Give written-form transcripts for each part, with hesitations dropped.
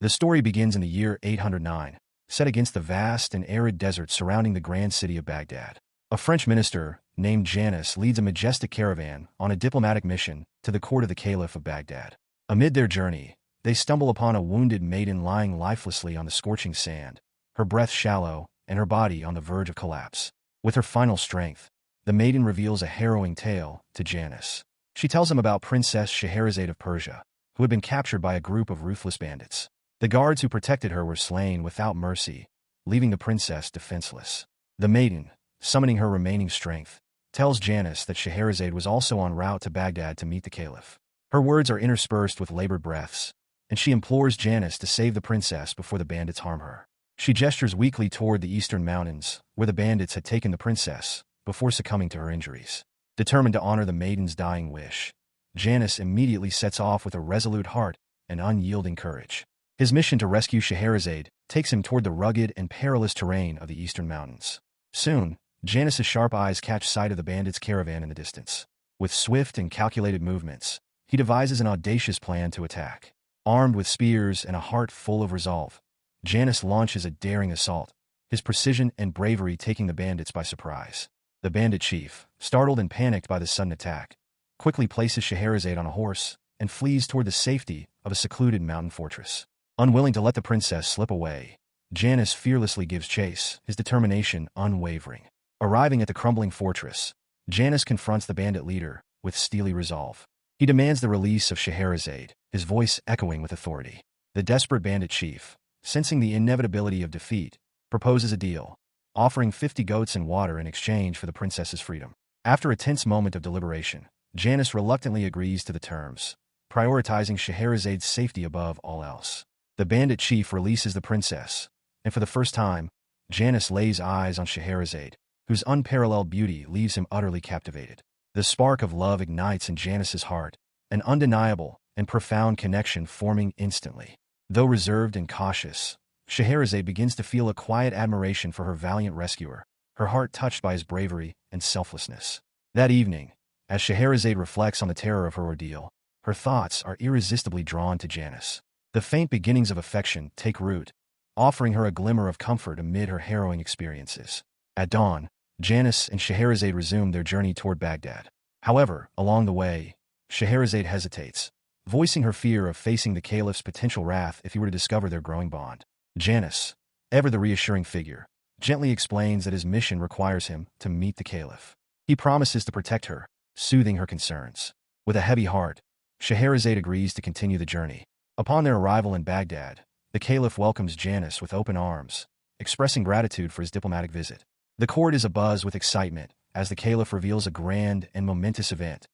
The story begins in the year 809, set against the vast and arid desert surrounding the grand city of Baghdad. A French minister, named Janus, leads a majestic caravan on a diplomatic mission to the court of the Caliph of Baghdad. Amid their journey, they stumble upon a wounded maiden lying lifelessly on the scorching sand, her breath shallow and her body on the verge of collapse. With her final strength, the maiden reveals a harrowing tale to Janus. She tells him about Princess Sheherazade of Persia, who had been captured by a group of ruthless bandits. The guards who protected her were slain without mercy, leaving the princess defenseless. The maiden, summoning her remaining strength, tells Janus that Scheherazade was also en route to Baghdad to meet the caliph. Her words are interspersed with labored breaths, and she implores Janus to save the princess before the bandits harm her. She gestures weakly toward the eastern mountains, where the bandits had taken the princess, before succumbing to her injuries. Determined to honor the maiden's dying wish, Janus immediately sets off with a resolute heart and unyielding courage. His mission to rescue Scheherazade takes him toward the rugged and perilous terrain of the eastern mountains. Soon, Janus's sharp eyes catch sight of the bandits' caravan in the distance. With swift and calculated movements, he devises an audacious plan to attack. Armed with spears and a heart full of resolve, Janus launches a daring assault, his precision and bravery taking the bandits by surprise. The bandit chief, startled and panicked by the sudden attack, quickly places Scheherazade on a horse and flees toward the safety of a secluded mountain fortress. Unwilling to let the princess slip away, Janus fearlessly gives chase, his determination unwavering. Arriving at the crumbling fortress, Janus confronts the bandit leader with steely resolve. He demands the release of Scheherazade, his voice echoing with authority. The desperate bandit chief, sensing the inevitability of defeat, proposes a deal, offering 50 goats and water in exchange for the princess's freedom. After a tense moment of deliberation, Janus reluctantly agrees to the terms, prioritizing Scheherazade's safety above all else. The bandit chief releases the princess, and for the first time, Janus lays eyes on Scheherazade, whose unparalleled beauty leaves him utterly captivated. The spark of love ignites in Janus's heart, an undeniable and profound connection forming instantly. Though reserved and cautious, Scheherazade begins to feel a quiet admiration for her valiant rescuer, her heart touched by his bravery and selflessness. That evening, as Scheherazade reflects on the terror of her ordeal, her thoughts are irresistibly drawn to Janus. The faint beginnings of affection take root, offering her a glimmer of comfort amid her harrowing experiences. At dawn, Janus and Scheherazade resume their journey toward Baghdad. However, along the way, Scheherazade hesitates, voicing her fear of facing the caliph's potential wrath if he were to discover their growing bond. Janus, ever the reassuring figure, gently explains that his mission requires him to meet the caliph. He promises to protect her, soothing her concerns. With a heavy heart, Scheherazade agrees to continue the journey. Upon their arrival in Baghdad, the caliph welcomes Janus with open arms, expressing gratitude for his diplomatic visit. The court is abuzz with excitement as the caliph reveals a grand and momentous event,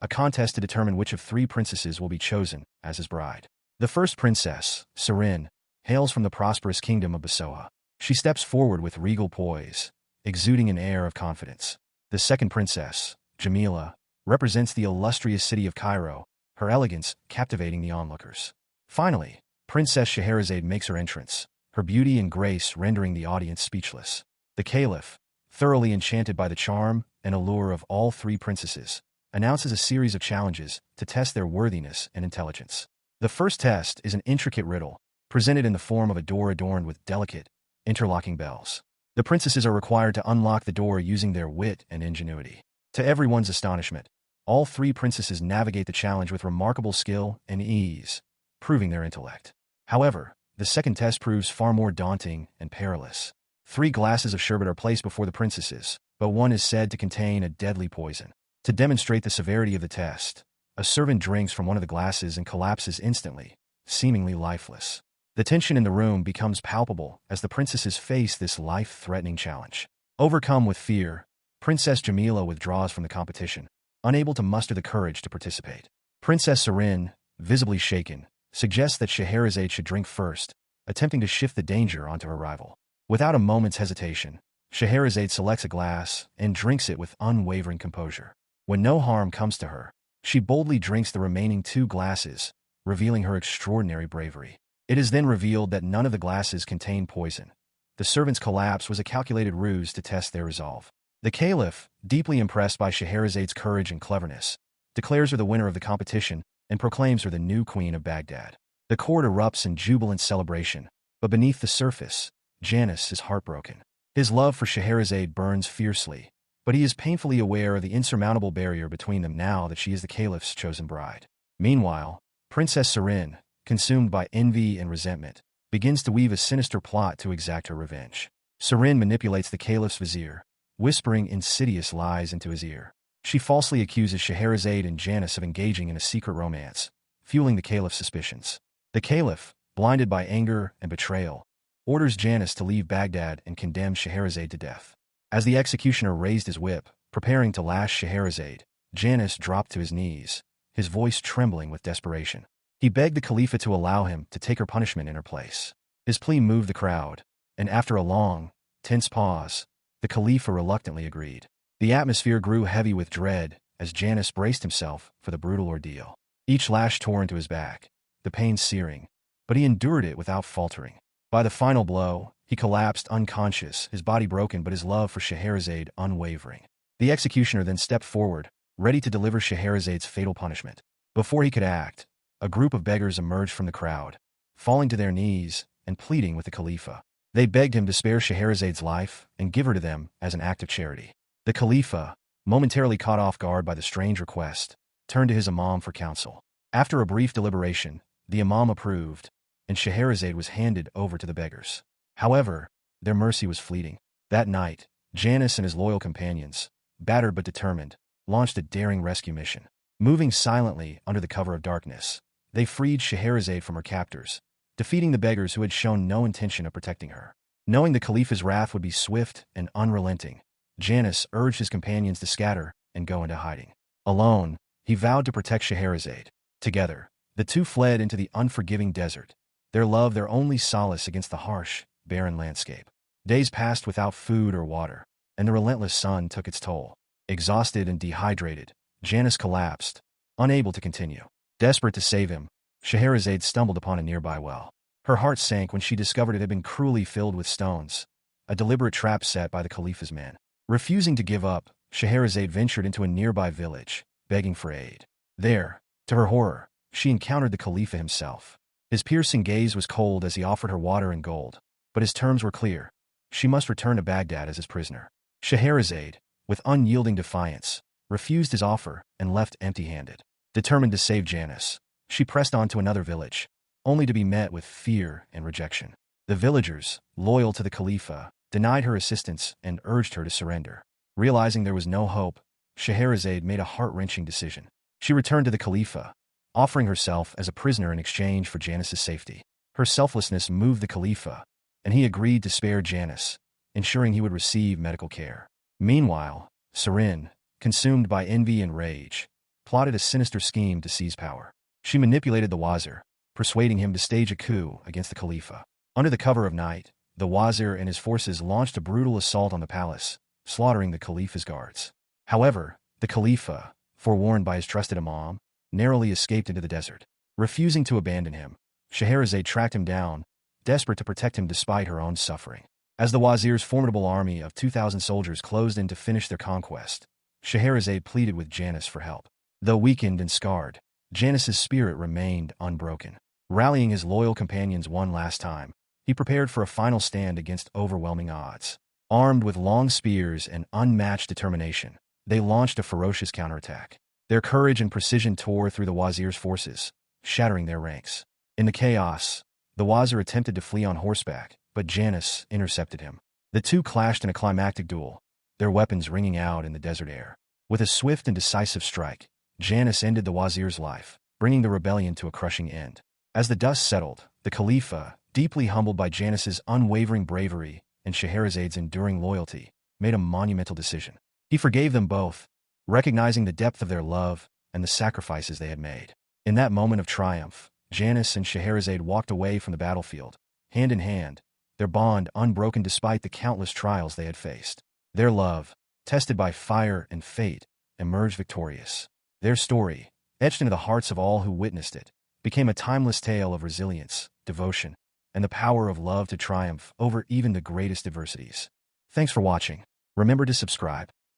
a contest to determine which of 3 princesses will be chosen as his bride. The first princess, Sirin, hails from the prosperous kingdom of Basoa. She steps forward with regal poise, exuding an air of confidence. The second princess, Jamila, represents the illustrious city of Cairo, her elegance captivating the onlookers. Finally, Princess Scheherazade makes her entrance, her beauty and grace rendering the audience speechless. The caliph, thoroughly enchanted by the charm and allure of all 3 princesses, announces a series of challenges to test their worthiness and intelligence. The first test is an intricate riddle, presented in the form of a door adorned with delicate, interlocking bells. The princesses are required to unlock the door using their wit and ingenuity. To everyone's astonishment, all 3 princesses navigate the challenge with remarkable skill and ease, proving their intellect. However, the second test proves far more daunting and perilous. 3 glasses of sherbet are placed before the princesses, but one is said to contain a deadly poison. To demonstrate the severity of the test, a servant drinks from one of the glasses and collapses instantly, seemingly lifeless. The tension in the room becomes palpable as the princesses face this life-threatening challenge. Overcome with fear, Princess Jamila withdraws from the competition, unable to muster the courage to participate. Princess Sirin, visibly shaken, suggests that Scheherazade should drink first, attempting to shift the danger onto her rival. Without a moment's hesitation, Scheherazade selects a glass and drinks it with unwavering composure. When no harm comes to her, she boldly drinks the remaining 2 glasses, revealing her extraordinary bravery. It is then revealed that none of the glasses contain poison. The servant's collapse was a calculated ruse to test their resolve. The caliph, deeply impressed by Scheherazade's courage and cleverness, declares her the winner of the competition and proclaims her the new queen of Baghdad. The court erupts in jubilant celebration, but beneath the surface, Janus is heartbroken. His love for Scheherazade burns fiercely, but he is painfully aware of the insurmountable barrier between them now that she is the caliph's chosen bride. Meanwhile, Princess Serin, consumed by envy and resentment, begins to weave a sinister plot to exact her revenge. Serin manipulates the caliph's vizier, whispering insidious lies into his ear. She falsely accuses Scheherazade and Janus of engaging in a secret romance, fueling the caliph's suspicions. The caliph, blinded by anger and betrayal, orders Janus to leave Baghdad and condemn Scheherazade to death. As the executioner raised his whip, preparing to lash Scheherazade, Janus dropped to his knees, his voice trembling with desperation. He begged the Khalifa to allow him to take her punishment in her place. His plea moved the crowd, and after a long, tense pause, the Khalifa reluctantly agreed. The atmosphere grew heavy with dread as Janus braced himself for the brutal ordeal. Each lash tore into his back, the pain searing, but he endured it without faltering. By the final blow, he collapsed unconscious, his body broken but his love for Scheherazade unwavering. The executioner then stepped forward, ready to deliver Scheherazade's fatal punishment. Before he could act, a group of beggars emerged from the crowd, falling to their knees and pleading with the Khalifa. They begged him to spare Scheherazade's life and give her to them as an act of charity. The Khalifa, momentarily caught off guard by the strange request, turned to his imam for counsel. After a brief deliberation, the imam approved, and Scheherazade was handed over to the beggars. However, their mercy was fleeting. That night, Janus and his loyal companions, battered but determined, launched a daring rescue mission. Moving silently under the cover of darkness, they freed Scheherazade from her captors, defeating the beggars who had shown no intention of protecting her. Knowing the Khalifa's wrath would be swift and unrelenting, Janus urged his companions to scatter and go into hiding. Alone, he vowed to protect Scheherazade. Together, the two fled into the unforgiving desert, their love their only solace against the harsh, barren landscape. Days passed without food or water, and the relentless sun took its toll. Exhausted and dehydrated, Janus collapsed, unable to continue. Desperate to save him, Scheherazade stumbled upon a nearby well. Her heart sank when she discovered it had been cruelly filled with stones, a deliberate trap set by the Khalifa's men. Refusing to give up, Scheherazade ventured into a nearby village, begging for aid. There, to her horror, she encountered the Khalifa himself. His piercing gaze was cold as he offered her water and gold, but his terms were clear. She must return to Baghdad as his prisoner. Scheherazade, with unyielding defiance, refused his offer and left empty-handed. Determined to save Janus, she pressed on to another village, only to be met with fear and rejection. The villagers, loyal to the Khalifa, denied her assistance and urged her to surrender. Realizing there was no hope, Scheherazade made a heart-wrenching decision. She returned to the Khalifa, offering herself as a prisoner in exchange for Janus's safety. Her selflessness moved the Khalifa, and he agreed to spare Janus, ensuring he would receive medical care. Meanwhile, Serin, consumed by envy and rage, plotted a sinister scheme to seize power. She manipulated the wazir, persuading him to stage a coup against the Khalifa. Under the cover of night, the wazir and his forces launched a brutal assault on the palace, slaughtering the Khalifa's guards. However, the Khalifa, forewarned by his trusted imam, narrowly escaped into the desert. Refusing to abandon him, Scheherazade tracked him down, desperate to protect him despite her own suffering. As the wazir's formidable army of 2,000 soldiers closed in to finish their conquest, Scheherazade pleaded with Janus for help. Though weakened and scarred, Janus's spirit remained unbroken. Rallying his loyal companions one last time, he prepared for a final stand against overwhelming odds. Armed with long spears and unmatched determination, they launched a ferocious counterattack. Their courage and precision tore through the wazir's forces, shattering their ranks. In the chaos, the wazir attempted to flee on horseback, but Janus intercepted him. The two clashed in a climactic duel, their weapons ringing out in the desert air. With a swift and decisive strike, Janus ended the wazir's life, bringing the rebellion to a crushing end. As the dust settled, the Khalifa, deeply humbled by Janus's unwavering bravery and Scheherazade's enduring loyalty, made a monumental decision. He forgave them both, recognizing the depth of their love and the sacrifices they had made. In that moment of triumph, Janus and Scheherazade walked away from the battlefield, hand in hand, their bond unbroken despite the countless trials they had faced. Their love, tested by fire and fate, emerged victorious. Their story, etched into the hearts of all who witnessed it, became a timeless tale of resilience, devotion, and the power of love to triumph over even the greatest adversities. Thanks for watching. Remember to subscribe.